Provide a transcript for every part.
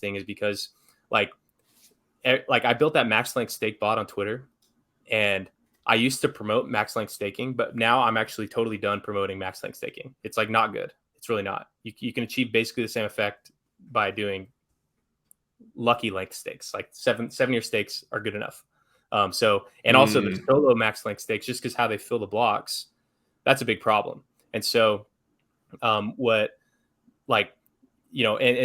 thing is because like I built that max length stake bot on Twitter, and I used to promote max length staking, but now I'm actually totally done promoting max length staking. It's like not good. It's really not. You can achieve basically the same effect by doing lucky length stakes. Like 7-year stakes are good enough. Also the solo max length stakes, just because how they fill the blocks, that's a big problem. And so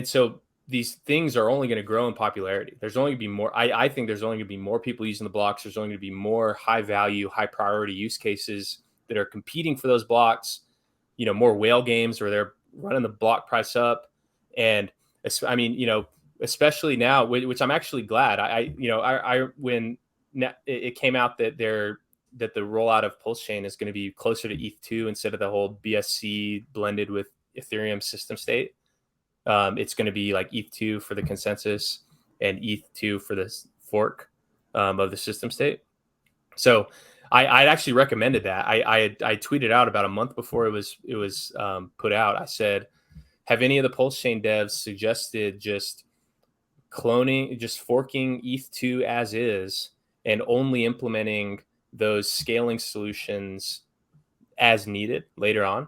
so these things are only going to grow in popularity. There's only going to be more. I think there's only going to be more people using the blocks. There's only going to be more high value, high priority use cases that are competing for those blocks. More whale games where they're running the block price up. And I mean, especially now, which I'm actually glad. When it came out that the rollout of PulseChain is going to be closer to ETH2 instead of the whole BSC blended with Ethereum system state. It's going to be like ETH2 for the consensus and ETH2 for the fork of the system state. So I actually recommended that. I tweeted out about a month before it was put out. I said, have any of the PulseChain devs suggested just forking ETH2 as is and only implementing those scaling solutions as needed later on?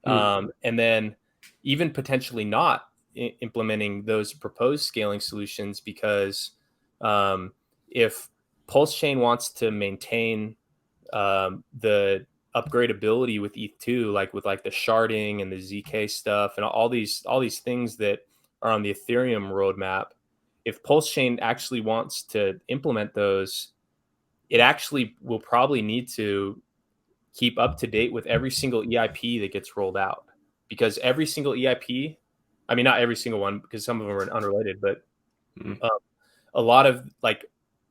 And then even potentially not implementing those proposed scaling solutions, because if PulseChain wants to maintain the upgradability with ETH2, like with like the sharding and the ZK stuff and all these things that are on the Ethereum roadmap, if PulseChain actually wants to implement those, it actually will probably need to keep up to date with every single EIP that gets rolled out, because every single EIP, I mean, not every single one, because some of them are unrelated, but a lot of the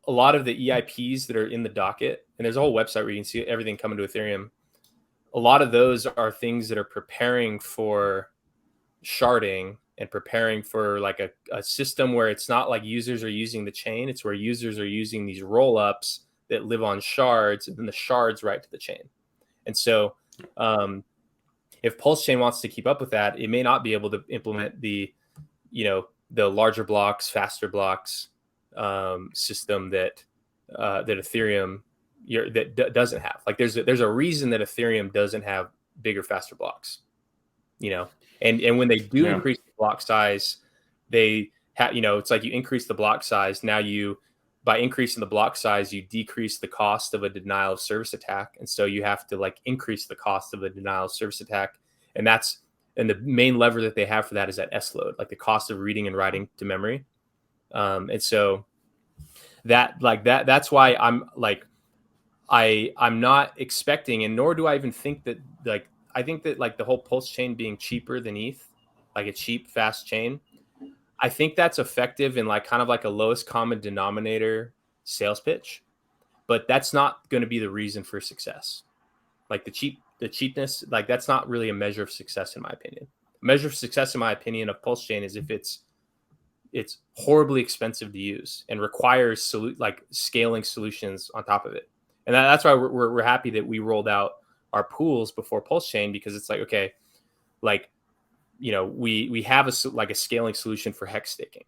EIPs that are in the docket, and there's a whole website where you can see everything coming to Ethereum. A lot of those are things that are preparing for sharding and preparing for like a system where it's not like users are using the chain. It's where users are using these roll-ups that live on shards, and then the shards write to the chain. And so if PulseChain wants to keep up with that, it may not be able to implement the larger blocks, faster blocks system that Ethereum doesn't have. Like there's a reason that Ethereum doesn't have bigger, faster blocks. And when they do increase the block size, they have, it's like you increase the block size. Now by increasing the block size, you decrease the cost of a denial of service attack. And so you have to like increase the cost of a denial of service attack. And the main lever that they have for that is that S load, like the cost of reading and writing to memory. And so that's why I'm not expecting, and nor do I even think that I think that like the whole PulseChain being cheaper than ETH, like a cheap, fast chain, I think that's effective in like kind of like a lowest common denominator sales pitch, but that's not going to be the reason for success. Like the cheapness, like that's not really a measure of success in my opinion. A measure of success in my opinion of PulseChain is if it's horribly expensive to use and requires scaling solutions on top of it. And that's why we're happy that we rolled out our pools before PulseChain, because it's like, okay, like, we have a scaling solution for HEX staking,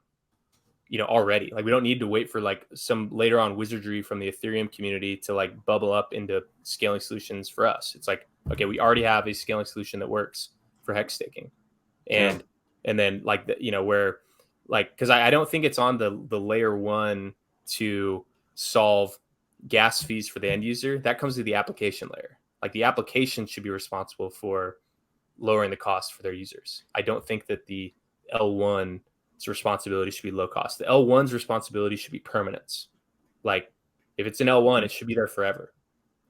already. Like we don't need to wait for like some later on wizardry from the Ethereum community to like bubble up into scaling solutions for us. It's like, okay, we already have a scaling solution that works for HEX staking. And then like, where like, cause I don't think it's on the layer one to solve gas fees for the end user. That comes to the application layer. Like the application should be responsible for lowering the cost for their users. I don't think that the L1's responsibility should be low cost. The L1's responsibility should be permanence. Like if it's an L1, it should be there forever.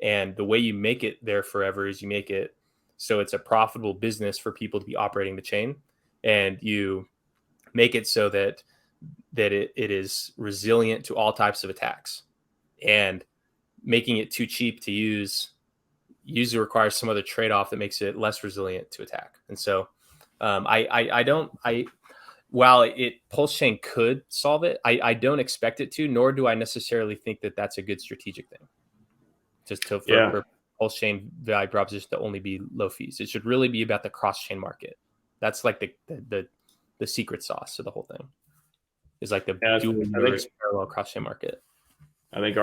And the way you make it there forever is you make it so it's a profitable business for people to be operating the chain, and you make it so that it is resilient to all types of attacks. And making it too cheap to use usually requires some other trade-off that makes it less resilient to attack. And so while PulseChain could solve it, I don't expect it to, nor do I necessarily think that that's a good strategic thing. For PulseChain value proposition to only be low fees. It should really be about the cross-chain market. That's like the secret sauce of the whole thing. is like the Yeah, dual I think parallel cross chain market. RH